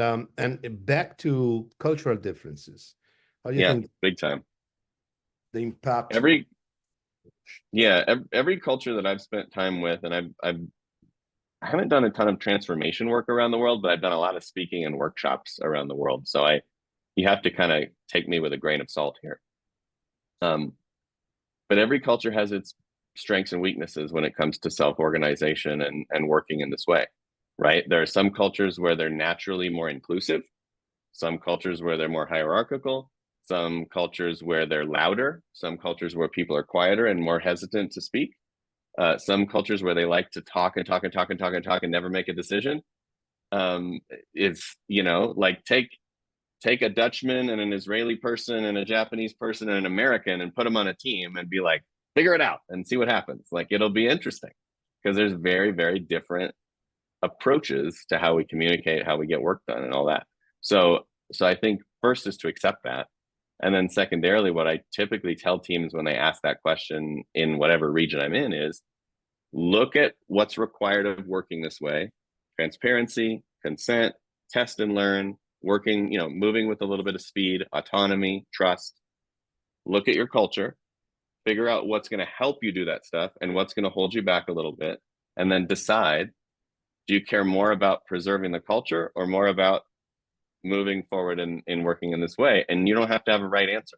back to cultural differences. How do you Yeah, think big time. the impact? Every yeah, every culture that I've spent time with, and I haven't done a ton of transformation work around the world, but I've done a lot of speaking and workshops around the world. So you have to kind of take me with a grain of salt here. Um, but every culture has its strengths and weaknesses when it comes to self-organization and working in this way, right? There are some cultures where they're naturally more inclusive, some cultures where they're more hierarchical, some cultures where they're louder, some cultures where people are quieter and more hesitant to speak, some cultures where they like to talk and talk and talk and talk and talk and never make a decision. It's, like take a Dutchman and an Israeli person and a Japanese person and an American and put them on a team and be like, figure it out and see what happens. Like it'll be interesting because there's very, very different approaches to how we communicate, how we get work done and all that. So I think first is to accept that. And then secondarily, what I typically tell teams when they ask that question in whatever region I'm in is look at what's required of working this way: transparency, consent, test and learn, working, moving with a little bit of speed, autonomy, trust. Look at your culture, figure out what's going to help you do that stuff and what's going to hold you back a little bit, and then decide, do you care more about preserving the culture or more about moving forward in working in this way? And you don't have to have a right answer.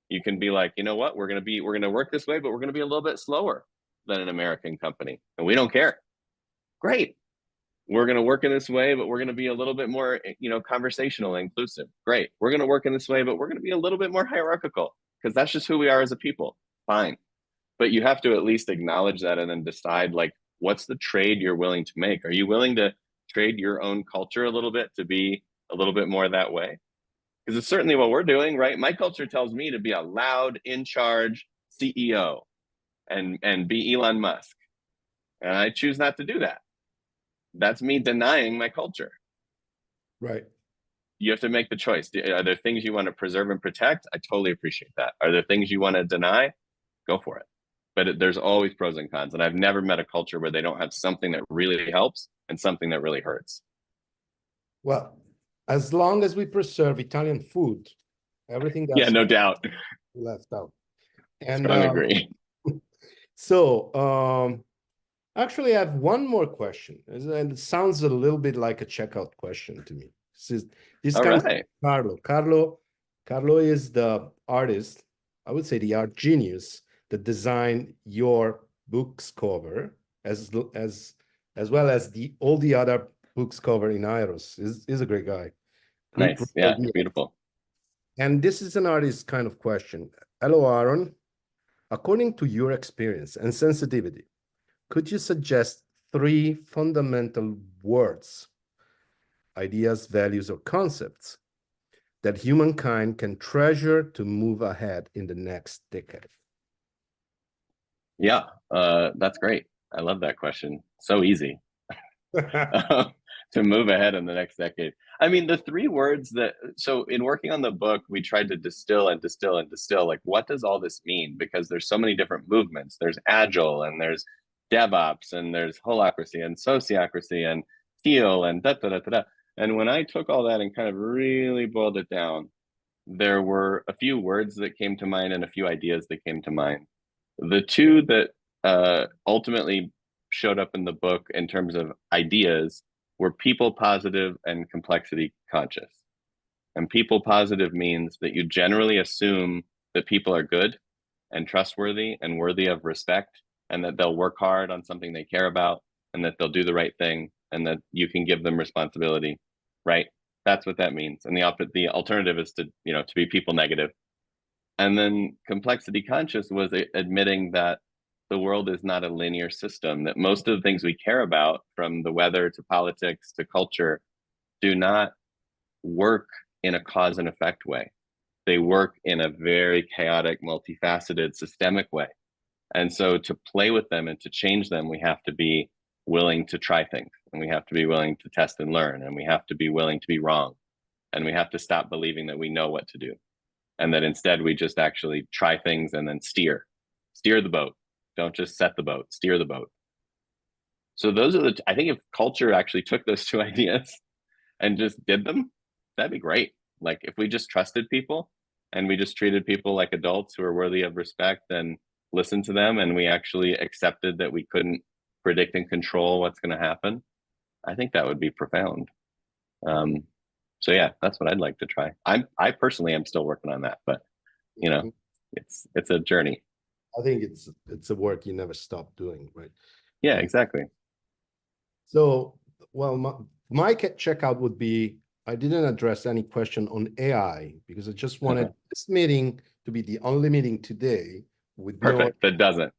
You can be like, you know what, we're going to work this way, but we're going to be a little bit slower. than an American company, and we don't care. Great. We're going to work in this way, but we're going to be a little bit more, conversational and inclusive. Great. We're going to work in this way, but we're going to be a little bit more hierarchical because that's just who we are as a people. Fine. But you have to at least acknowledge that and then decide, like, what's the trade you're willing to make? Are you willing to trade your own culture a little bit to be a little bit more that way? Because it's certainly what we're doing, right? My culture tells me to be a loud, in charge CEO and be Elon Musk. And I choose not to do that. That's me denying my culture. Right. You have to make the choice. Are there things you want to preserve and protect? I totally appreciate that. Are there things you want to deny? Go for it. But there's always pros and cons. And I've never met a culture where they don't have something that really helps and something that really hurts. Well, as long as we preserve Italian food, everything else, yeah, no doubt, left out. And strong agree. So actually I have one more question, and it sounds a little bit like a checkout question to me. This comes from Carlo is the artist, I would say the art genius that designed your book's cover, as well as all the other books cover in Ayros. Is a great guy. Nice. Yeah, beautiful. And this is an artist kind of question. Hello, Aaron. According to your experience and sensitivity, could you suggest 3 fundamental words, ideas, values, or concepts that humankind can treasure to move ahead in the next decade? Yeah, that's great. I love that question. So easy. To move ahead in the next decade. I mean, the 3 words so in working on the book, we tried to distill and distill and distill, like, what does all this mean? Because there's so many different movements. There's agile, and there's DevOps, and there's holacracy and sociocracy and teal and da da da da. And when I took all that and kind of really boiled it down, there were a few words that came to mind and a few ideas that came to mind. The 2 that ultimately showed up in the book in terms of ideas were people positive and complexity conscious. And people positive means that you generally assume that people are good and trustworthy and worthy of respect, and that they'll work hard on something they care about, and that they'll do the right thing, and that you can give them responsibility, right? That's what that means. And the alternative is to be people negative. And then complexity conscious was admitting that the world is not a linear system, that most of the things we care about, from the weather to politics to culture, do not work in a cause and effect way. They work in a very chaotic, multifaceted, systemic way. And so to play with them and to change them, we have to be willing to try things, and we have to be willing to test and learn, and we have to be willing to be wrong. And we have to stop believing that we know what to do, and that instead we just actually try things and then steer the boat. Don't just set the boat, steer the boat. So those are I think if culture actually took those 2 ideas and just did them, that'd be great. Like, if we just trusted people and we just treated people like adults who are worthy of respect and listened to them, and we actually accepted that we couldn't predict and control what's going to happen, I think that would be profound. So yeah, that's what I'd like to try. I personally am still working on that, but it's a journey. I think it's a work you never stop doing, right? Yeah, exactly. So, well, my checkout would be, I didn't address any question on AI because I just wanted this meeting to be the only meeting today with that doesn't.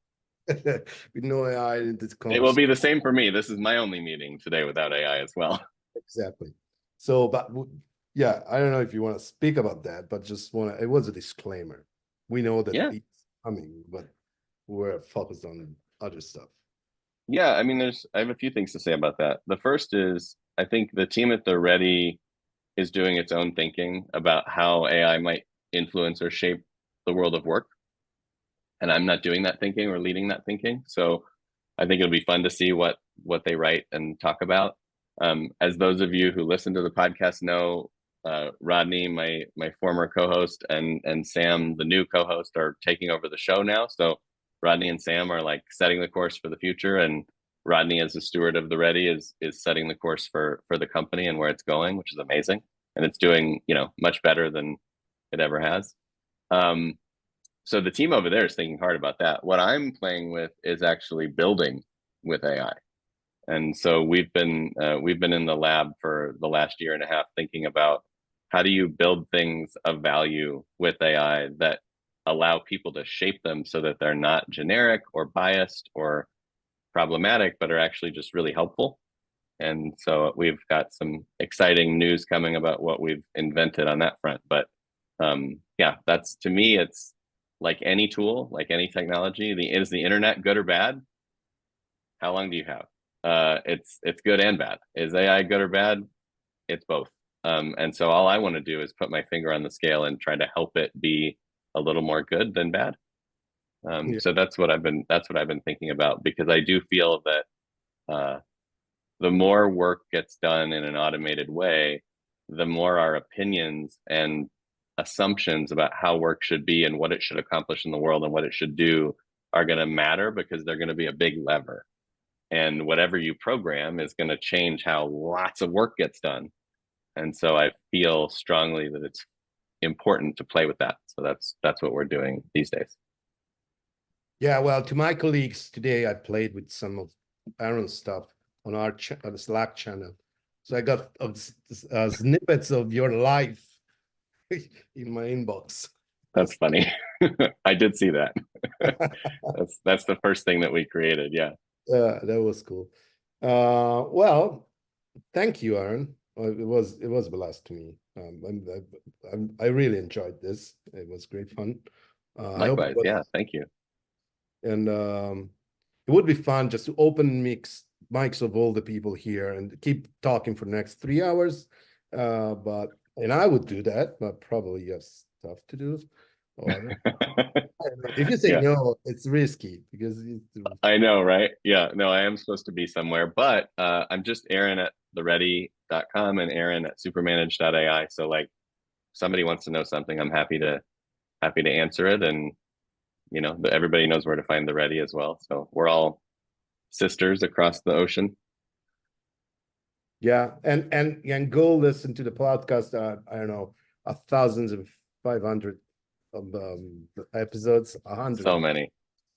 with no AI in this conversation. It will be the same for me. This is my only meeting today without AI as well. Exactly. So, but yeah, I don't know if you want to speak about that, but it was a disclaimer. We know that it's coming, but we're focused on other stuff. Yeah, I mean, I have a few things to say about that. The first is, I think the team at the Ready is doing its own thinking about how AI might influence or shape the world of work. And I'm not doing that thinking or leading that thinking. So I think it'll be fun to see what they write and talk about. As those of you who listen to the podcast know, Rodney, my former co-host, and Sam, the new co-host, are taking over the show now. So Rodney and Sam are like setting the course for the future, and Rodney, as a steward of the Ready, is setting the course for the company and where it's going, which is amazing, and it's doing much better than it ever has. so the team over there is thinking hard about that. What I'm playing with is actually building with AI. And so we've been in the lab for the last year and a half thinking about how do you build things of value with AI that allow people to shape them so that they're not generic or biased or problematic, but are actually just really helpful. And so we've got some exciting news coming about what we've invented on that front. But yeah, that's, to me, it's like any tool, like any technology. Is the internet good or bad? How long do you have? It's good and bad. Is AI good or bad? It's both. And so all I want to do is put my finger on the scale and try to help it be a little more good than bad. So that's what I've been thinking about, because I do feel that the more work gets done in an automated way, the more our opinions and assumptions about how work should be and what it should accomplish in the world and what it should do are going to matter, because they're going to be a big lever. And whatever you program is going to change how lots of work gets done. And so I feel strongly that it's important to play with that. So that's what we're doing these days. Yeah, well, to my colleagues today, I played with some of Aaron's stuff on our Slack channel. So I got snippets of your life in my inbox. That's funny. I did see that. That's the first thing that we created. Yeah. That was cool. Well, thank you, Aaron. It was a blast to me. I really enjoyed this. It was great fun. Likewise. Yeah. Thank you. And it would be fun just to open mics of all the people here and keep talking for the next 3 hours. And I would do that, but probably you have stuff to do. Or if you say no, it's risky because I know, right? Yeah, no, I am supposed to be somewhere, but I'm just Aaron at theready.com and Aaron at supermanage.ai. So like, somebody wants to know something, I'm happy to answer it. And you know, everybody knows where to find the Ready as well. So we're all sisters across the ocean. Yeah, and go listen to the podcast. I don't know, 1,500 episodes, 100. So many.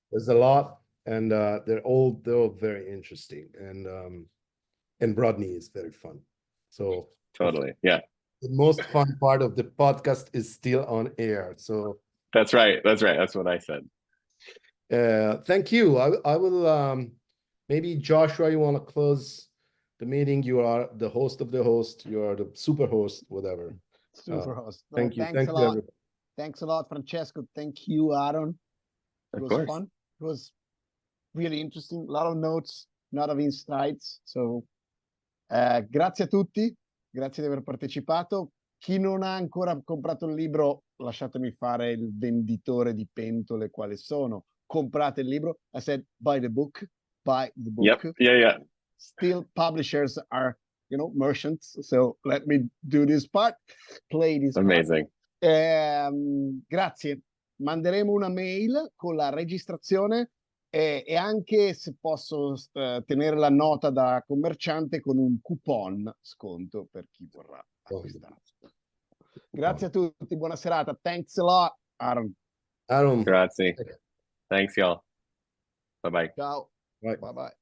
There's a lot, and they're all very interesting, and Rodney is very fun. So totally, yeah. The most fun part of the podcast is still on air. So that's right. That's what I said. Thank you. I will maybe Joshua, you want to close the meeting? You are the host of the host. You are the super host, whatever. Super host. No, thank you. Thanks a lot. Everybody. Thanks a lot, Francesco. Thank you, Aaron. It was fun. It was really interesting. A lot of notes, a lot of insights. So, grazie a tutti. Grazie di aver partecipato. Chi non ha ancora comprato il libro, lasciatemi fare il venditore di pentole quale sono. Comprate il libro. I said, buy the book. Buy the book. Yep. Yeah. Still, publishers are, merchants. So let me do this part. Play this Amazing. part. Grazie. Manderemo una mail con la registrazione e anche, se posso, tenere la nota da commerciante con un coupon sconto per chi vorrà acquistare. Grazie a tutti. Buona serata. Thanks a lot, Aaron. Aaron. Grazie. Thanks, y'all. Bye-bye. Ciao. Bye. Bye-bye.